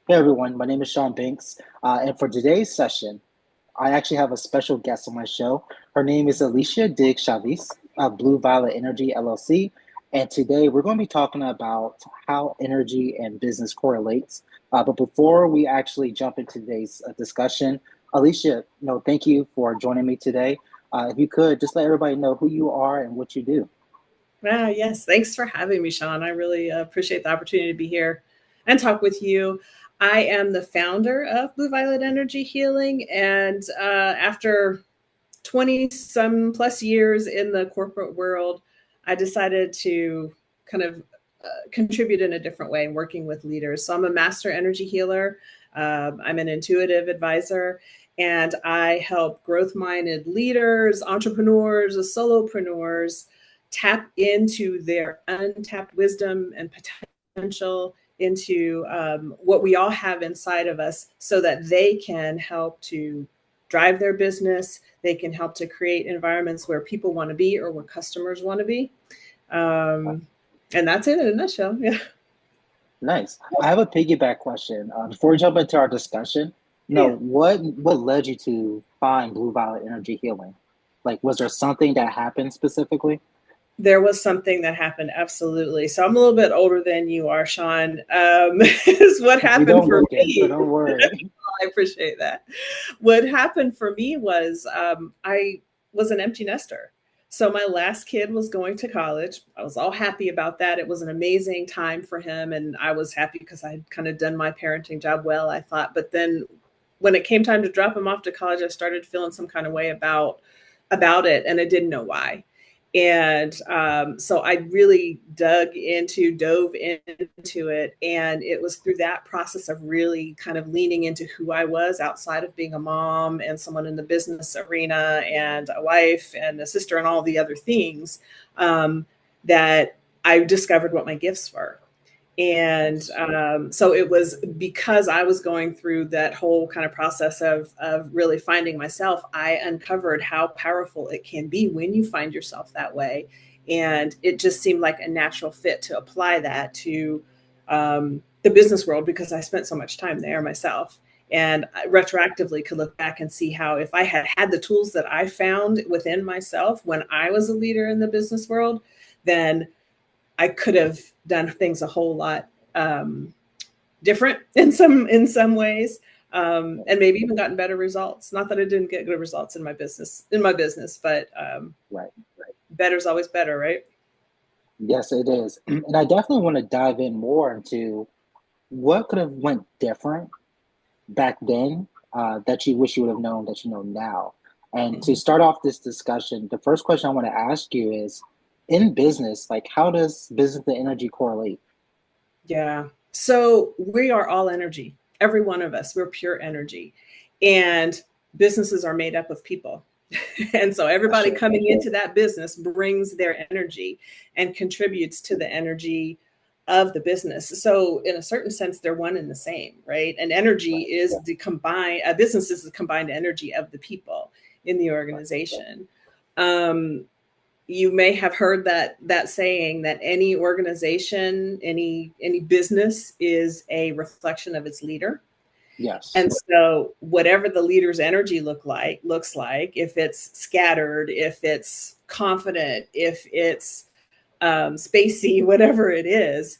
Hey everyone, my name is Sean Banks, and for today's session, I actually have a special guest on my show. Her name is Alycia Diggs-Chavis of BlueViolet Energy LLC, and today we're going to be talking about how energy and business correlates. But before we actually jump into today's discussion, Alicia, thank you for joining me today. If you could just let everybody know who you are and what you do. Yes. Thanks for having me, Sean. I really appreciate the opportunity to be here and talk with you. I am the founder of Blue Violet Energy Healing. And after 20 some plus years in the corporate world, I decided to kind of contribute in a different way, working with leaders. So I'm a master energy healer. I'm an intuitive advisor, and I help growth minded leaders, entrepreneurs, solopreneurs tap into their untapped wisdom and potential, into what we all have inside of us, so that they can help to drive their business. They can help to create environments where people want to be or where customers want to be. Um, and that's it in a nutshell. Yeah. Nice. I have a piggyback question. Before we jump into our discussion, Yeah. what led you to find Blue Violet Energy Healing? Like, was there something that happened specifically? There was something that happened. Absolutely. So I'm a little bit older than you are, Sean. Is what You happened don't for look it, so me. don't worry. I appreciate that. What happened for me was I was an empty nester. So my last kid was going to college. I was all happy about that. It was an amazing time for him. And I was happy because I had kind of done my parenting job well, I thought. But then when it came time to drop him off to college, I started feeling some kind of way about it, and I didn't know why. And so I really dove into it. And it was through that process of really kind of leaning into who I was outside of being a mom and someone in the business arena and a wife and a sister and all the other things, that I discovered what my gifts were. And Nice. so it was because I was going through that whole kind of process of really finding myself. I uncovered how powerful it can be when you find yourself that way. And it just seemed like a natural fit to apply that to the business world, because I spent so much time there myself. And I retroactively could look back and see how, if I had had the tools that I found within myself when I was a leader in the business world, then I could have done things a whole lot different in some ways, and maybe even gotten better results. Not that I didn't get good results in my business, but Right. better is always better, right? Yes, it is. And I definitely want to dive in more into what could have went different back then that you wish you would have known that you know now. And to Mhm. start off this discussion, the first question I want to ask you is, in business, like how does business and energy correlate? Yeah. So we are all energy. Every one of us, we're pure energy. And businesses are made up of people. And so That's everybody true. coming into that business brings their energy and contributes to the energy of the business. So in a certain sense, they're one and the same, right? And energy Right, is the combined, business is the combined energy of the people in the right, organization. Um, you may have heard that saying that any organization, any business is a reflection of its leader. yes. And so whatever the leader's energy looks like, if it's scattered, if it's confident, if it's spacey, whatever it is,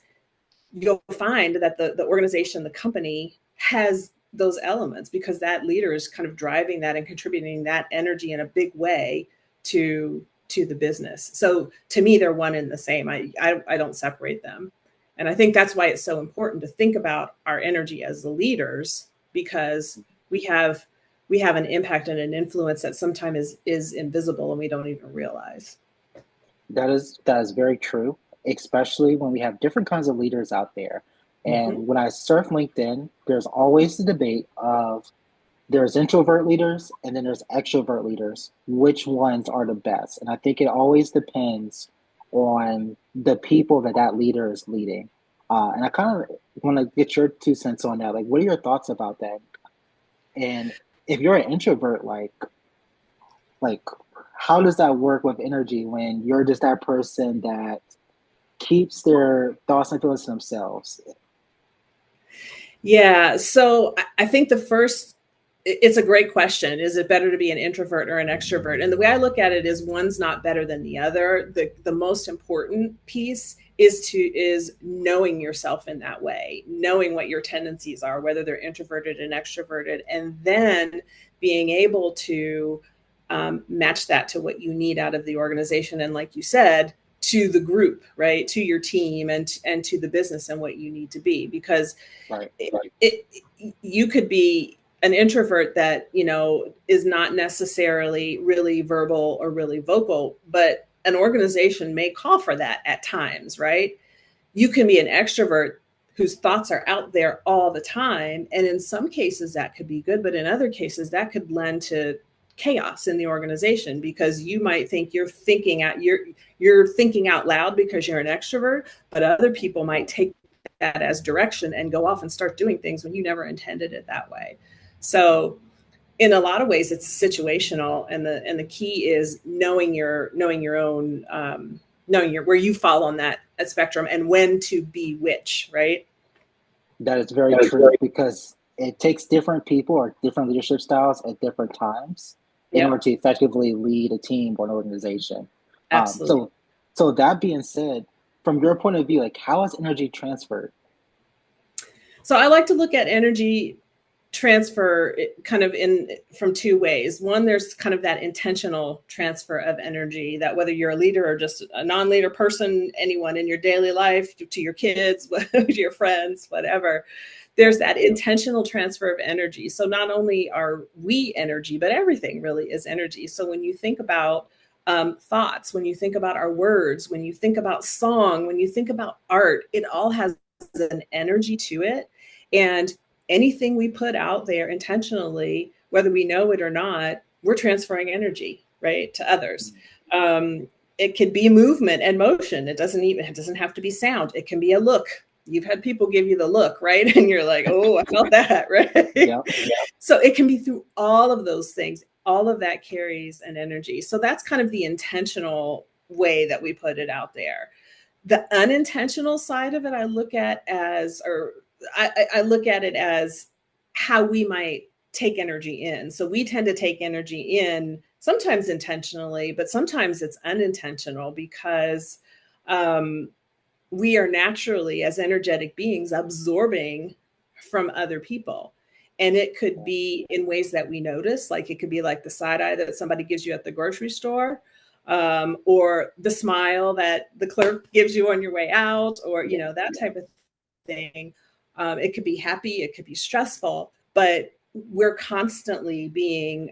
you'll find that the organization, the company, has those elements, because that leader is kind of driving that and contributing that energy in a big way to the business. So to me, they're one and the same. I don't separate them. And I think that's why it's so important to think about our energy as the leaders, because we have we have an impact and an influence that sometimes is invisible and we don't even realize. That is very true, especially when we have different kinds of leaders out there. Mm-hmm. And when I surf LinkedIn, there's always the debate of there's introvert leaders and then there's extrovert leaders. Which ones are the best? And I think it always depends on the people that that leader is leading. And I kind of want to get your 2 cents on that. Like, what are your thoughts about that? And if you're an introvert, like how does that work with energy when you're just that person that keeps their thoughts and feelings to themselves? Yeah. So I think the first, it's a great question. Is it better to be an introvert or an extrovert? And the way I look at it is one's not better than the other. The most important piece is knowing yourself in that way, knowing what your tendencies are, whether they're introverted and extroverted, and then being able to match that to what you need out of the organization. And like you said, to the group, right? To your team and to the business and what you need to be. Because Right. it you could be an introvert that is not necessarily really verbal or really vocal, but an organization may call for that at times, right? You can be an extrovert whose thoughts are out there all the time, and in some cases that could be good, but in other cases that could lend to chaos in the organization, because you might think you're thinking out loud because you're an extrovert, but other people might take that as direction and go off and start doing things when you never intended it that way. So in a lot of ways it's situational, and the key is knowing your own knowing where you fall on that spectrum and when to be which, right? That is very true because it takes different people or different leadership styles at different times in order Yep, to effectively lead a team or an organization. Um, absolutely. so, so that being said, from your point of view, like how is energy transferred? So I like to look at energy transfer kind of in from two ways. One, there's kind of that intentional transfer of energy, that whether you're a leader or just a non-leader person, anyone in your daily life, to your kids, to your friends, whatever, there's that intentional transfer of energy. So not only are we energy, but everything really is energy. So when you think about thoughts, when you think about our words, when you think about song, when you think about art, it all has an energy to it. And anything we put out there intentionally, whether we know it or not, we're transferring energy, right, to others. It could be movement and motion. It doesn't have to be sound. It can be a look. You've had people give you the look, right? And you're like, oh, I felt that, right? Yeah. So it can be through all of those things. All of that carries an energy. So that's kind of the intentional way that we put it out there. The unintentional side of it, I look at it as how we might take energy in. So we tend to take energy in sometimes intentionally, but sometimes it's unintentional because um, we are naturally, as energetic beings, absorbing from other people. And it could be in ways that we notice, like it could be like the side eye that somebody gives you at the grocery store, or the smile that the clerk gives you on your way out, or that type of thing. It could be happy, it could be stressful, but we're constantly being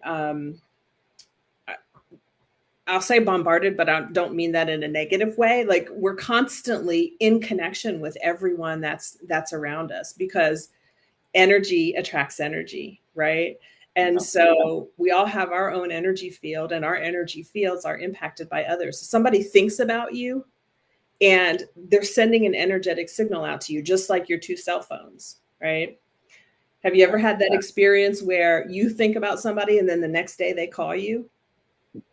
I'll say bombarded, but I don't mean that in a negative way. Like we're constantly in connection with everyone that's around us, because energy attracts energy, right? And Yeah. so we all have our own energy field, and our energy fields are impacted by others. So somebody thinks about you and they're sending an energetic signal out to you, just like your two cell phones, right? Have you ever Yeah. had that experience where you think about somebody and then the next day they call you?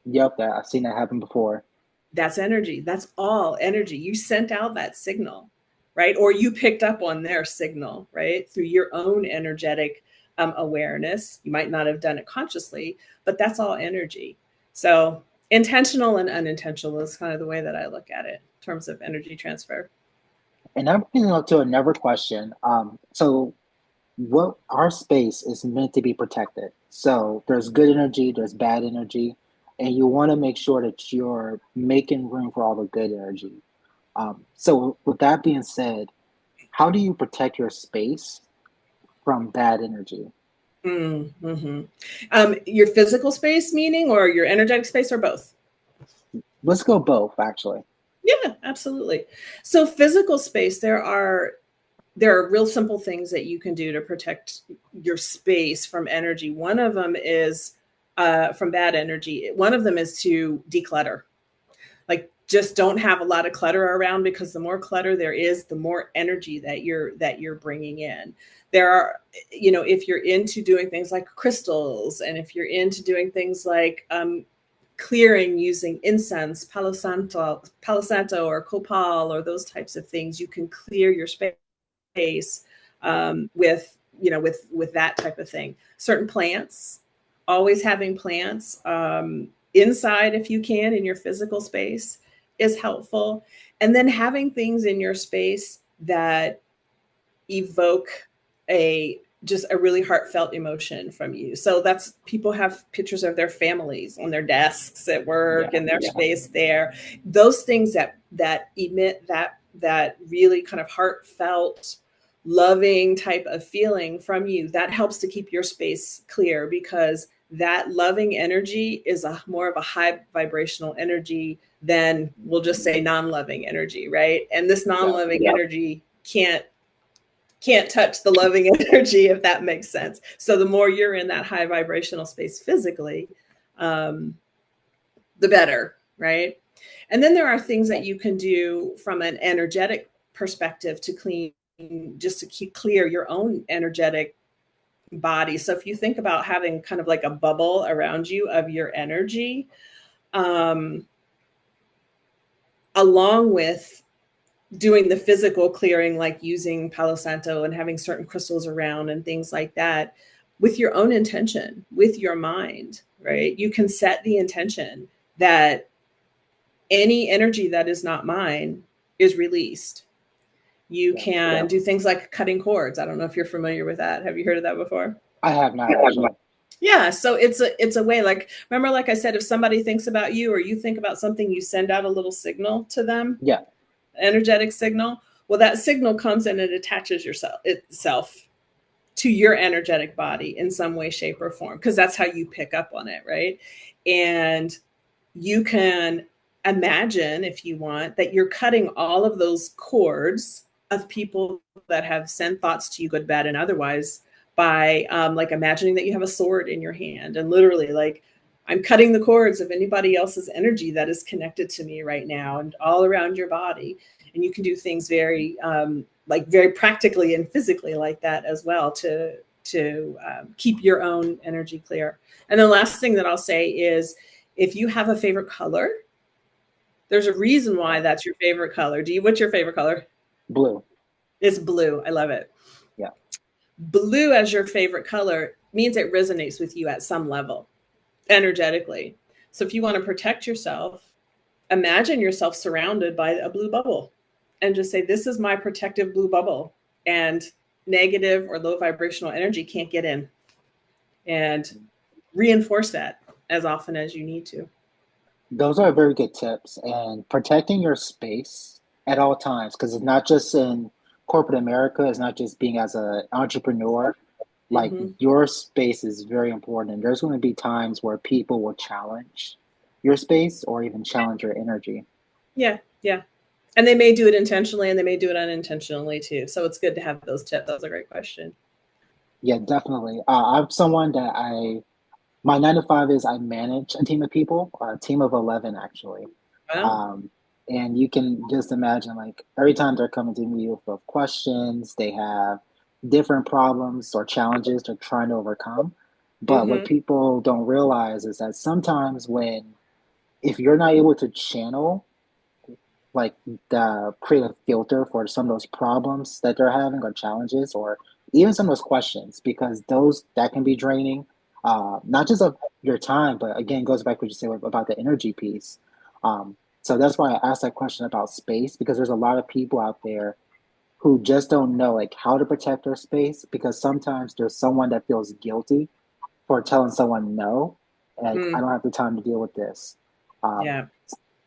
Yep. That I've seen that happen before. That's energy. That's all energy. You sent out that signal, right? Or you picked up on their signal, right? Through your own energetic awareness. You might not have done it consciously, but that's all energy. So intentional and unintentional is kind of the way that I look at it in terms of energy transfer. And that brings me up to another question. So what our space is meant to be protected. So there's good energy, there's bad energy, and you want to make sure that you're making room for all the good energy. So with that being said, how do you protect your space from bad energy? Mm-hmm. Your physical space, meaning, or your energetic space, or both? Let's go both, actually. Yeah, absolutely. So physical space, there are real simple things that you can do to protect your space from energy. One of them is from bad energy. One of them is to declutter. Like just don't have a lot of clutter around, because the more clutter there is, the more energy that you're bringing in. There are, if you're into doing things like crystals, and if you're into doing things like clearing using incense, Palo Santo or copal, or those types of things, you can clear your space with, with that type of thing. Certain plants, always having plants inside, if you can, in your physical space is helpful. And then having things in your space that evoke a just a really heartfelt emotion from you. So that's, people have pictures of their families on their desks at work, in their space there. Those things that emit that really kind of heartfelt, loving type of feeling from you, that helps to keep your space clear, because that loving energy is a more of a high vibrational energy than, we'll just say, non-loving energy, right? And this non-loving energy can't touch the loving energy, if that makes sense. So the more you're in that high vibrational space physically, the better, right? And then there are things that you can do from an energetic perspective to clean, just to keep clear your own energetic body. So if you think about having kind of like a bubble around you of your energy, along with doing the physical clearing, like using Palo Santo and having certain crystals around and things like that, with your own intention, with your mind, right? You can set the intention that any energy that is not mine is released. You can do things like cutting cords. I don't know if you're familiar with that. Have you heard of that before? I have not actually. Yeah, so it's a way, like, remember, like I said, if somebody thinks about you or you think about something, you send out a little signal to them. Yeah. Energetic signal. Well, that signal comes in and attaches itself to your energetic body in some way, shape, or form, because that's how you pick up on it, right? And you can imagine, if you want, that you're cutting all of those cords of people that have sent thoughts to you, good, bad, and otherwise, by like imagining that you have a sword in your hand, and literally, like, I'm cutting the cords of anybody else's energy that is connected to me right now, and all around your body. And you can do things very like very practically and physically like that as well, to keep your own energy clear. And the last thing that I'll say is, if you have a favorite color, there's a reason why that's your favorite color. What's your favorite color? Blue. It's blue. I love it. Yeah. Blue as your favorite color means it resonates with you at some level energetically. So if you want to protect yourself, imagine yourself surrounded by a blue bubble and just say, this is my protective blue bubble, and negative or low vibrational energy can't get in, and reinforce that as often as you need to. Those are very good tips. And protecting your space at all times, because it's not just in corporate America, it's not just being as an entrepreneur. Like, Mm-hmm. your space is very important. And there's going to be times where people will challenge your space or even challenge your energy. Yeah, yeah. And they may do it intentionally and they may do it unintentionally too. So it's good to have those tips. That was a great question. Yeah, definitely. I'm someone that my 9 to 5 is I manage a team of people, a team of 11 actually. Wow. Um, and you can just imagine, like, every time they're coming to me with questions, they have different problems or challenges they're trying to overcome. But what Mm-hmm. people don't realize is that sometimes if you're not able to channel, like, create a filter for some of those problems that they're having or challenges, or even some of those questions, because those that can be draining, not just of your time, but again, goes back to what you said about the energy piece. So that's why I asked that question about space, because there's a lot of people out there who just don't know, like, how to protect their space, because sometimes there's someone that feels guilty for telling someone no, like, I Mm, don't have the time to deal with this. Um, yeah.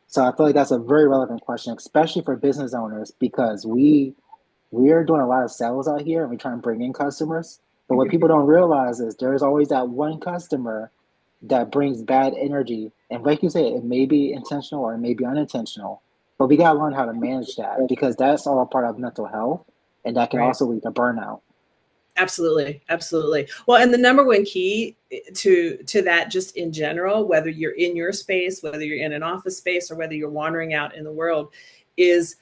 so I feel like that's a very relevant question, especially for business owners, because we're doing a lot of sales out here and we're trying to bring in customers. But what people don't realize is there's always that one customer that brings bad energy. And like you say, it may be intentional or it may be unintentional. But we gotta learn how to manage that, because that's all a part of mental health, and that can Right. also lead to burnout. Absolutely. Absolutely. Well, and the number one key to that, just in general, whether you're in your space, whether you're in an office space, or whether you're wandering out in the world, is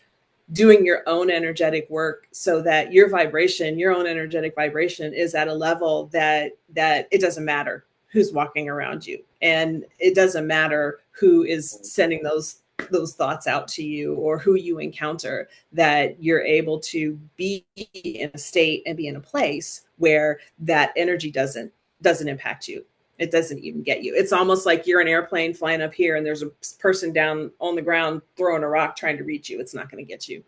doing your own energetic work, so that your vibration, your own energetic vibration, is at a level that it doesn't matter who's walking around you, and it doesn't matter who is sending those those thoughts out to you or who you encounter, that you're able to be in a state and be in a place where that energy doesn't impact you. It doesn't even get you. It's almost like you're an airplane flying up here and there's a person down on the ground throwing a rock trying to reach you. It's not going to get you.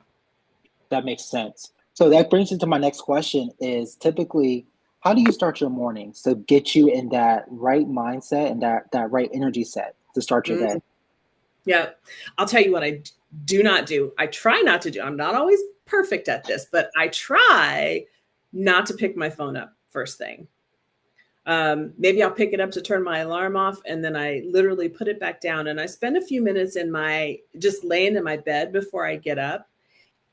That makes sense. So that brings me to my next question is typically, how do you start your mornings to get you in that right mindset and that right energy set to start your Mm, day? yeah. I'll tell you what I do not do. I try not to do. I'm not always perfect at this, but I try not to pick my phone up first thing. Maybe I'll pick it up to turn my alarm off, and then I literally put it back down. And I spend a few minutes in my just laying in my bed before I get up,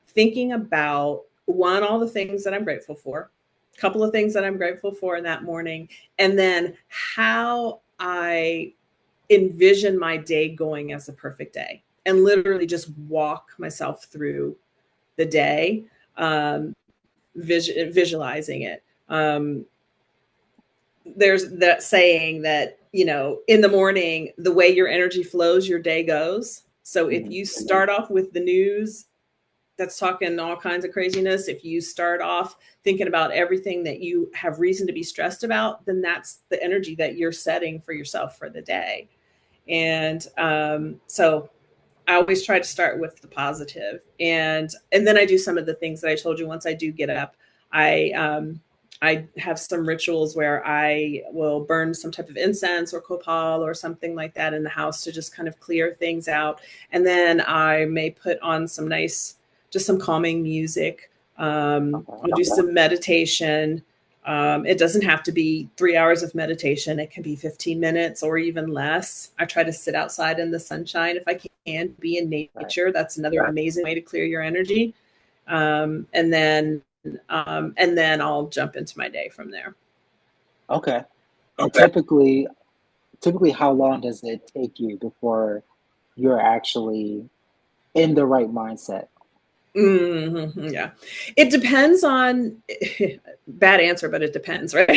thinking about one, all the things that I'm grateful for, a couple of things that I'm grateful for in that morning, and then how I envision my day going as a perfect day, and literally just walk myself through the day, um, visualizing it. There's that saying that, in the morning, the way your energy flows, your day goes. So if Mhm. you start off with the news that's talking all kinds of craziness, if you start off thinking about everything that you have reason to be stressed about, then that's the energy that you're setting for yourself for the day. And so I always try to start with the positive, and then I do some of the things that I told you. Once I do get up, I have some rituals where I will burn some type of incense or copal or something like that in the house to just kind of clear things out. And then I may put on just some calming music. Okay. I'll do some meditation. It doesn't have to be 3 hours of meditation. It can be 15 minutes or even less. I try to sit outside in the sunshine if I can, be in Right. nature. That's another amazing way to clear your energy. And then I'll jump into my day from there. Okay. And typically, how long does it take you before you're actually in the right mindset? Mm-hmm, yeah. It depends on bad answer, but it depends, right?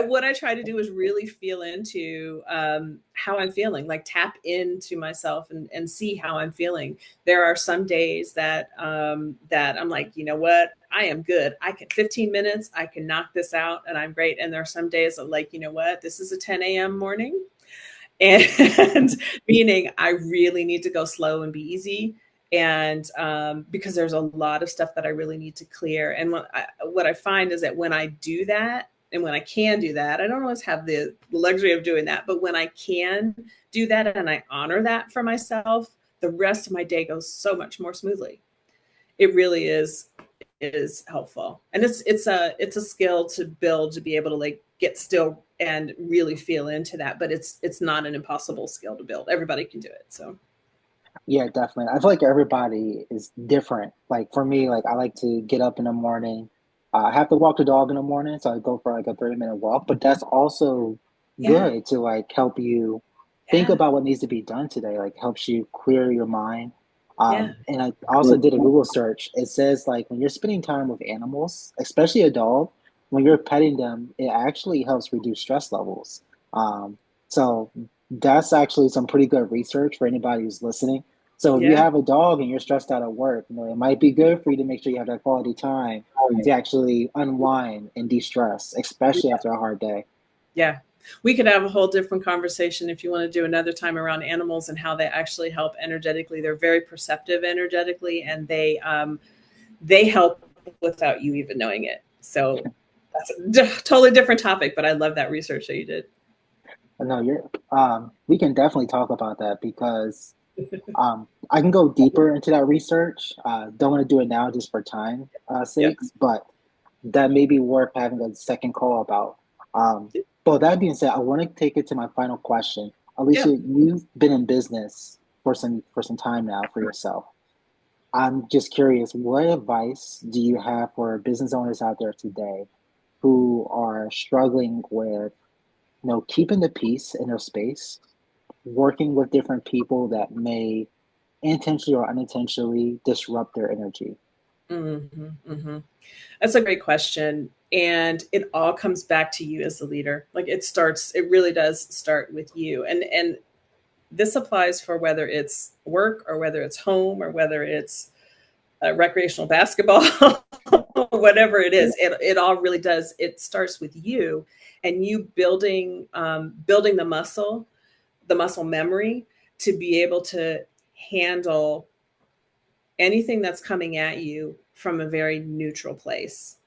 What I try to do is really feel into how I'm feeling, like tap into myself and see how I'm feeling. There are some days that I'm like, you know what, I am good. I can 15 minutes, I can knock this out and I'm great. And there are some days that like, you know what, this is a 10 a.m. morning. And meaning I really need to go slow and be easy, and because there's a lot of stuff that I really need to clear. And what I find is that when I do that, and when I can do that, I don't always have the luxury of doing that, but when I can do that and I honor that for myself, the rest of my day goes so much more smoothly. It really is helpful, and it's a skill to build, to be able to like get still and really feel into that. But it's not an impossible skill to build. Everybody can do it. So Yeah, definitely. I feel like everybody is different. Like for me, like I like to get up in the morning. I have to walk the dog in the morning, so I go for like a 30-minute walk. But that's also yeah, good to like help you think yeah, about what needs to be done today. Like helps you clear your mind. yeah, And I also did a Google search. It says like when you're spending time with animals, especially a dog, when you're petting them, it actually helps reduce stress levels. So that's actually some pretty good research for anybody who's listening. So if you yeah, have a dog and you're stressed out at work, it might be good for you to make sure you have that quality time to actually unwind and de-stress, especially after a hard day. yeah. We could have a whole different conversation if you want to do another time around animals and how they actually help energetically. They're very perceptive energetically, and they help without you even knowing it. So that's a totally different topic, but I love that research that you did. No, we can definitely talk about that because I can go deeper into that research. Don't want to do it now just for time Yep. sakes, but that may be worth having a second call about. But that being said, I want to take it to my final question. Yeah. Alycia, you've been in business for some time now for yourself. I'm just curious, what advice do you have for business owners out there today who are struggling with, keeping the peace in their space, working with different people that may intentionally or unintentionally disrupt their energy? Mm-hmm, mm-hmm. That's a great question. And it all comes back to you as the leader. Like it really does start with you. And this applies for whether it's work or whether it's home or whether it's recreational basketball, Yeah. whatever it is, it all really does. It starts with you and you building the muscle memory to be able to handle anything that's coming at you from a very neutral place.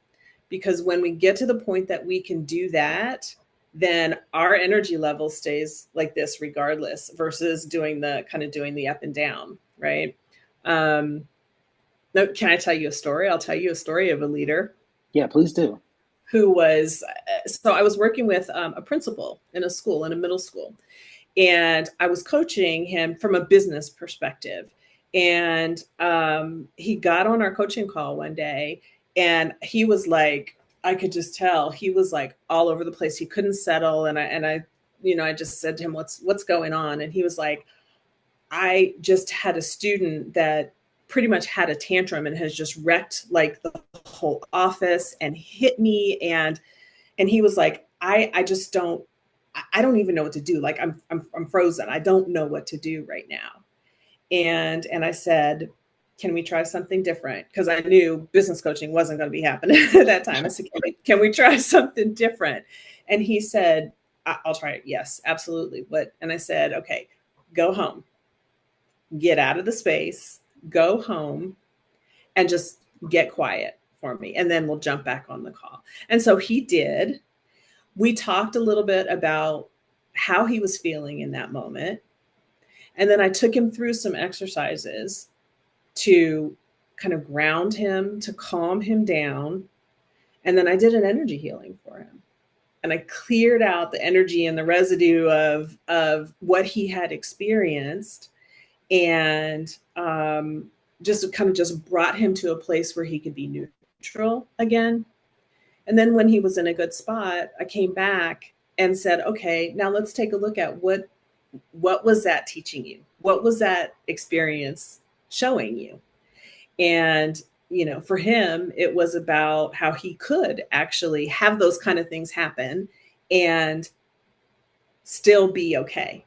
Because when we get to the point that we can do that, then our energy level stays like this regardless versus doing the up and down, right? Um, no, can I tell you a story? I'll tell you a story of a leader Yeah, please do. who was, so I was working with a principal in a school, in a middle school, and I was coaching him from a business perspective. And he got on our coaching call one day, and he was like, I could just tell he was like all over the place. He couldn't settle, and I, I just said to him, "What's going on?" And he was like, "I just had a student that pretty much had a tantrum and has just wrecked like the whole office and hit me." And he was like, I just I don't even know what to do. Like I'm frozen. I don't know what to do right now. And I said, can we try something different? Because I knew business coaching wasn't going to be happening at that time. I said, can we try something different? And he said, I'll try it. Yes, absolutely. What? And I said, okay, go home, get out of the space, go home, and just get quiet for me. And then we'll jump back on the call. And so he did. We talked a little bit about how he was feeling in that moment. And then I took him through some exercises to kind of ground him, to calm him down. And then I did an energy healing for him. And I cleared out the energy and the residue of what he had experienced, and just kind of just brought him to a place where he could be neutral again. And then when he was in a good spot, I came back and said, okay, now let's take a look at what was that teaching you? What was that experience showing you? And for him, it was about how he could actually have those kind of things happen and still be okay.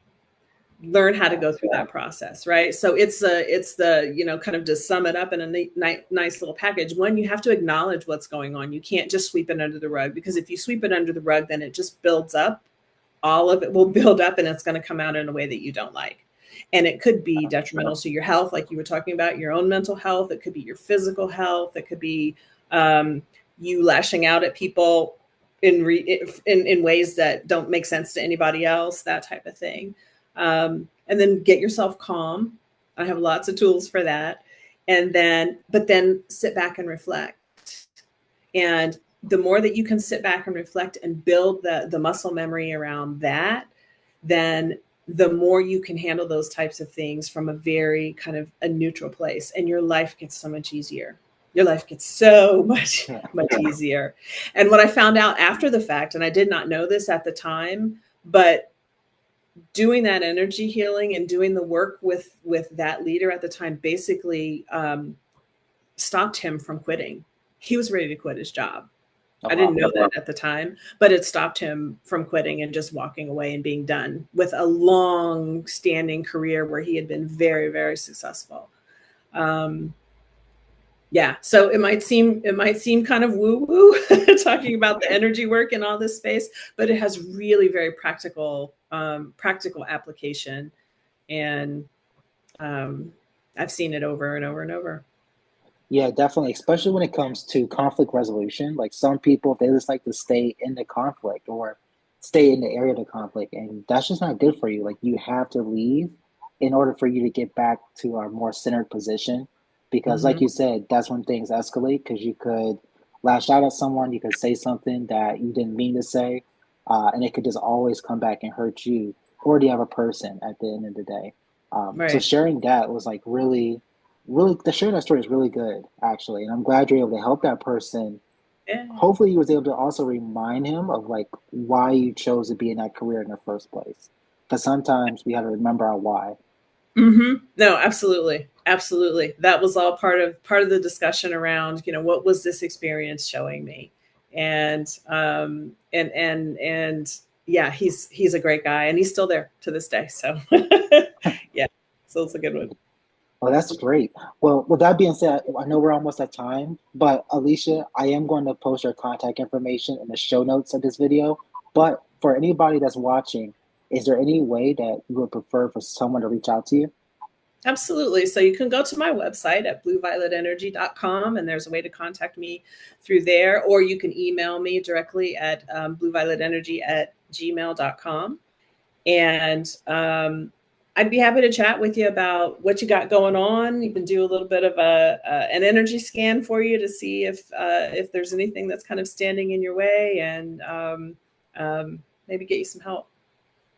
Learn how to go through that process, right? So it's the kind of, to sum it up in a nice little package. One, you have to acknowledge what's going on. You can't just sweep it under the rug, because if you sweep it under the rug, then it just builds up. All of it will build up, and it's going to come out in a way that you don't like. And it could be detrimental to your health, like you were talking about, your own mental health. It could be your physical health. It could be you lashing out at people in ways that don't make sense to anybody else, that type of thing. And then get yourself calm. I have lots of tools for that. But then sit back and reflect. And the more that you can sit back and reflect and build the muscle memory around that, then the more you can handle those types of things from a very kind of a neutral place, and your life gets so much easier. Your life gets so much, much easier. And what I found out after the fact, and I did not know this at the time, but doing that energy healing and doing the work with that leader at the time basically stopped him from quitting. He was ready to quit his job. Oh, I didn't wow. know that at the time, but it stopped him from quitting and just walking away and being done with a long standing career where he had been very, very successful. Yeah. So it might seem kind of woo woo talking about the energy work and all this space, but it has really very practical application. And I've seen it over and over and over. Yeah, definitely, especially when it comes to conflict resolution. Like some people, they just like to stay in the conflict or stay in the area of the conflict, and that's just not good for you. Like you have to leave in order for you to get back to a more centered position. Because, like Mm-hmm. you said, that's when things escalate. Because you could lash out at someone, you could say something that you didn't mean to say, and it could just always come back and hurt you or the other person at the end of the day. So Right. sharing that was like really the sharing that story is really good actually, and I'm glad you're able to help that person. Yeah. Hopefully you was able to also remind him of like why you chose to be in that career in the first place, because sometimes we have to remember our why. Mm-hmm. No, absolutely. Absolutely. That was all part of the discussion around, what was this experience showing me? And yeah, he's a great guy, and he's still there to this day. So So it's a good one. Oh, that's great. Well, with that being said, I know we're almost at time, but Alycia, I am going to post your contact information in the show notes of this video. But for anybody that's watching, is there any way that you would prefer for someone to reach out to you? Absolutely. So you can go to my website at bluevioletenergy.com, and there's a way to contact me through there, or you can email me directly at bluevioletenergy@gmail.com. And I'd be happy to chat with you about what you got going on. You can do a little bit of an energy scan for you to see if there's anything that's kind of standing in your way, and maybe get you some help.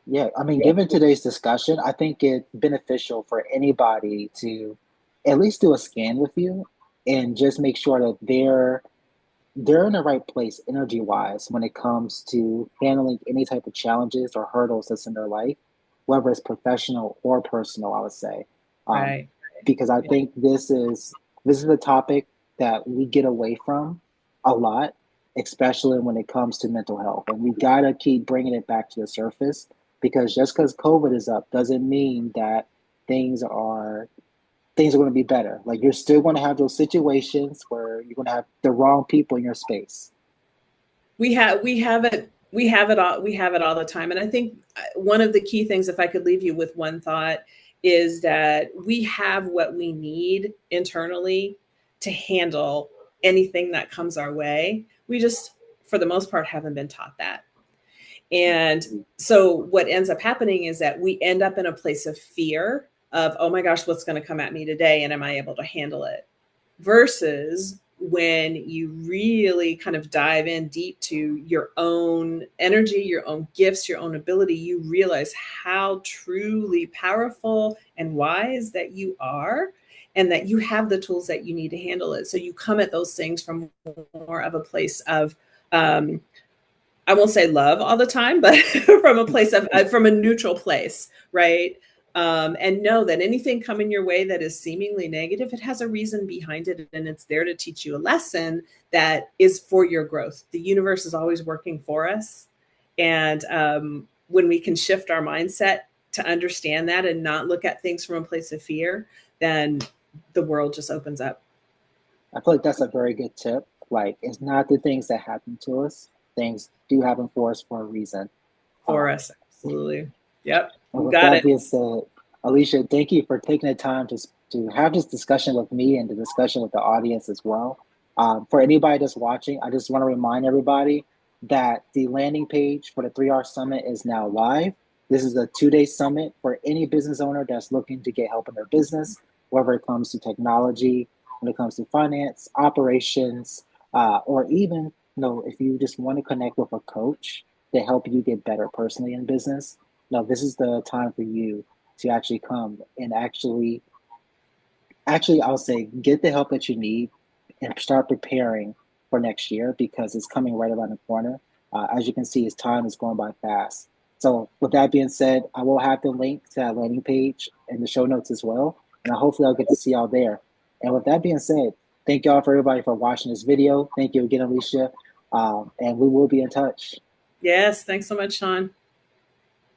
Yeah, I mean, given today's discussion, I think it's beneficial for anybody to at least do a scan with you and just make sure that they're in the right place energy wise when it comes to handling any type of challenges or hurdles that's in their life, whether it's professional or personal, I would say. Um, Right. because I Yeah. think this is a topic that we get away from a lot, especially when it comes to mental health. And we gotta keep bringing it back to the surface because just because COVID is up doesn't mean that things are things are going to be better. Like you're still going to have those situations where you're going to have the wrong people in your space. We have it all the time. And I think one of the key things, if I could leave you with one thought, is that we have what we need internally to handle anything that comes our way. We just, for the most part, haven't been taught that. And so what ends up happening is that we end up in a place of fear of, oh my gosh, what's going to come at me today? And am I able to handle it? Versus when you really kind of dive in deep to your own energy, your own gifts, your own ability, you realize how truly powerful and wise that you are, and that you have the tools that you need to handle it. So you come at those things from more of a place of, I won't say love all the time, but from a place of, from a neutral place, right? And know that anything coming your way that is seemingly negative, it has a reason behind it, and it's there to teach you a lesson that is for your growth. The universe is always working for us, and when we can shift our mindset to understand that and not look at things from a place of fear, then the world just opens up I feel like that's a very good tip. Like it's not the things that happen to us; things do happen for us for a reason. for Um, us. Absolutely. Yep, and you with got that it. being said, Alycia, thank you for taking the time to have this discussion with me and the discussion with the audience as well. For anybody that's watching, I just want to remind everybody that the landing page for the 3R Summit is now live. This is a 2-day summit for any business owner that's looking to get help in their business, whether it comes to technology, when it comes to finance, operations, or even if you just want to connect with a coach to help you get better personally in business. No, this is the time for you to actually come and actually I'll say get the help that you need and start preparing for next year because it's coming right around the corner. As you can see, as time is going by fast. So with that being said, I will have the link to that landing page in the show notes as well, and hopefully I'll get to see y'all there. And with that being said, thank y'all for everybody for watching this video. Thank you again, Alycia, and we will be in touch. Yes, thanks so much, Sean.